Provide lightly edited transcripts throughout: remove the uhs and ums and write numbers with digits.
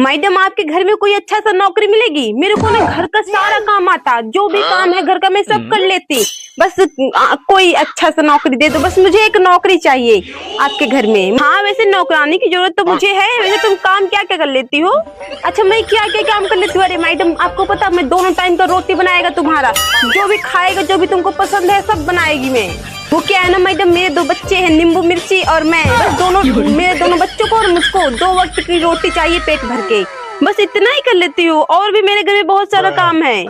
Madam आपके घर में कोई अच्छा सा नौकरी मिलेगी? मेरे को ना घर का सारा काम आता, जो भी काम है घर का मैं सब कर लेती। बस कोई अच्छा सा नौकरी दे दो, बस मुझे एक नौकरी चाहिए आपके घर में। हाँ वैसे नौकरानी की जरूरत तो मुझे है। वैसे तुम काम क्या क्या कर लेती हो? अच्छा मैं क्या क्या काम कर लेती हूँ? अरे मैडम आपको पता मैं दोनों टाइम का रोटी बनाएगा तुम्हारा, जो भी खाएगा जो भी तुमको पसंद है सब बनाएगी मैं। वो क्या है ना मैडम, मेरे 2 बच्चे हैं, नींबू मिर्ची और मैं, बस मेरे दोनों बच्चों को और मुझको 2 वक्त की रोटी चाहिए पेट भर के, बस इतना ही कर लेती हूँ। और भी मेरे घर में बहुत सारा काम है।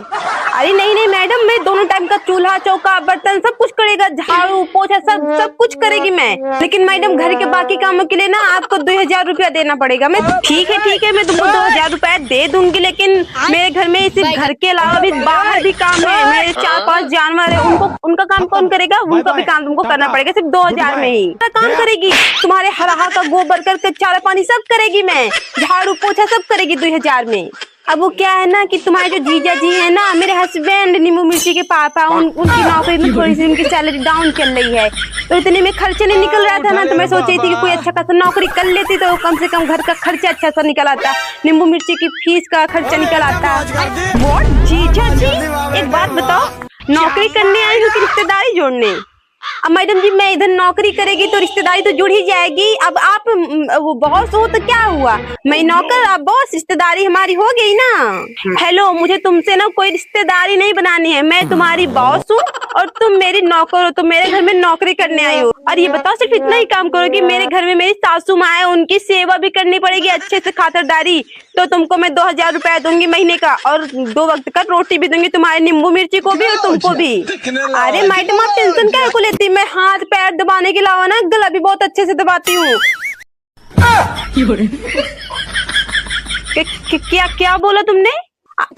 अरे नहीं नहीं मैडम, मैं दोनों टाइम का चूल्हा चौका बर्तन सब कुछ करेगा, झाड़ू पोछा सब कुछ करेगी मैं। लेकिन मैडम घर के बाकी कामों के लिए ना आपको 2000 रुपया देना पड़ेगा। मैं ठीक है मैं तुमको 2000 रुपया दे दूंगी, लेकिन मेरे घर में सिर्फ घर के अलावा भी बाहर भी काम है। मेरे 4-5 जानवर है, उनका काम कौन करेगा? उनका भी काम तुमको करना पड़ेगा, सिर्फ 2000 में ही काम करेगी। तुम्हारे हरा का गोबर करके चारा पानी सब करेगी मैं, झाड़ू पोछा सब करेगी 2000 में। अब वो क्या है ना कि तुम्हारे जो जीजा जी है ना, मेरे हस्बैंड नींबू मिर्ची के पापा, उनकी नौकरी में थोड़ी सी उनकी सैलरी डाउन चल रही है, तो इतने में खर्चे नहीं निकल रहा था ना, तो मैं सोच रही थी कि कोई अच्छा खासा नौकरी कर लेती तो कम से कम घर का खर्चा अच्छा सा निकल आता, नींबू मिर्ची की फीस का खर्चा निकल आता। वो जीजा जी एक बात बताओ, नौकरी करने आई हूँ कि रिश्तेदारी जोड़ने? अब मैडम जी मैं इधर नौकरी करेगी तो रिश्तेदारी तो जुड़ ही जाएगी। अब आप वो बॉस हो तो क्या हुआ, मैं नौकर आप बॉस, रिश्तेदारी हमारी हो गई ना। हेलो, मुझे तुमसे ना कोई रिश्तेदारी नहीं बनानी है, मैं तुम्हारी बॉस हूँ और तुम मेरी नौकर हो, तो मेरे घर में नौकरी करने आई हो। और ये बताओ सिर्फ इतना ही काम करोगी? मेरे घर में मेरी सासू माँ है, उनकी सेवा भी करनी पड़ेगी अच्छे से, खातिरदारी। तो तुमको मैं 2000 रुपया दूंगी महीने का, और 2 वक्त का रोटी भी दूंगी, तुम्हारे नींबू मिर्ची को भी और तुमको भी। अरे मैडम आप टेंशन क्या को लेती, मैं हाथ पैर दबाने के अलावा ना गला भी बहुत अच्छे से दबाती हूँ। क्या क्या बोला तुमने?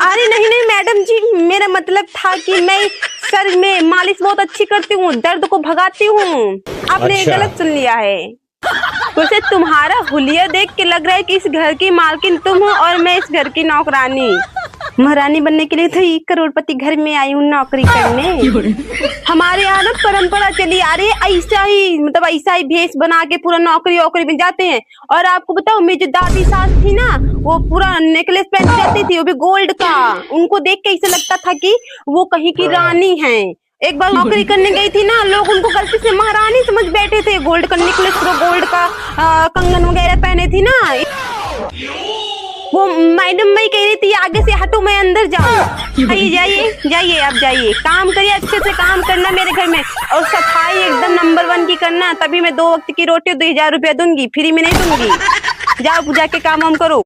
अरे नहीं मैडम जी, मेरा मतलब था कि मैं सर में मालिश बहुत अच्छी करती हूँ, दर्द को भगाती हूँ। आपने गलत सुन लिया है। वैसे तुम्हारा हुलिया देख के लग रहा है कि इस घर की मालकिन तुम हो और मैं इस घर की नौकरानी। महारानी बनने के लिए तो 1 करोड़पति घर में आई हूँ नौकरी करने। हमारे यहाँ ना परंपरा चली आ रही है, ऐसा ही भेष बना के पूरा नौकरी में जाते हैं। और आपको बताओ मेरी जो दादी सास थी ना, वो पूरा नेकलेस पहन जाती थी, वो भी गोल्ड का। उनको देख के ऐसा लगता था कि वो कहीं की रानी है। एक बार नौकरी करने गई थी ना, लोग उनको गलती से महारानी समझ बैठे थे। गोल्ड का नेकलेस, पूरा गोल्ड का कंगन वगैरह पहने थी ना। वो मैडम मैं कह रही थी आगे से हटो, मैं अंदर जाऊँ। जाइए आप जाइए, काम करिए, अच्छे से काम करना मेरे घर में, और सफाई एकदम नंबर 1 की करना, तभी मैं 2 वक्त की रोटी 2000 रुपया दूंगी, फ्री में नहीं दूंगी। जाओ पूजा के काम करो।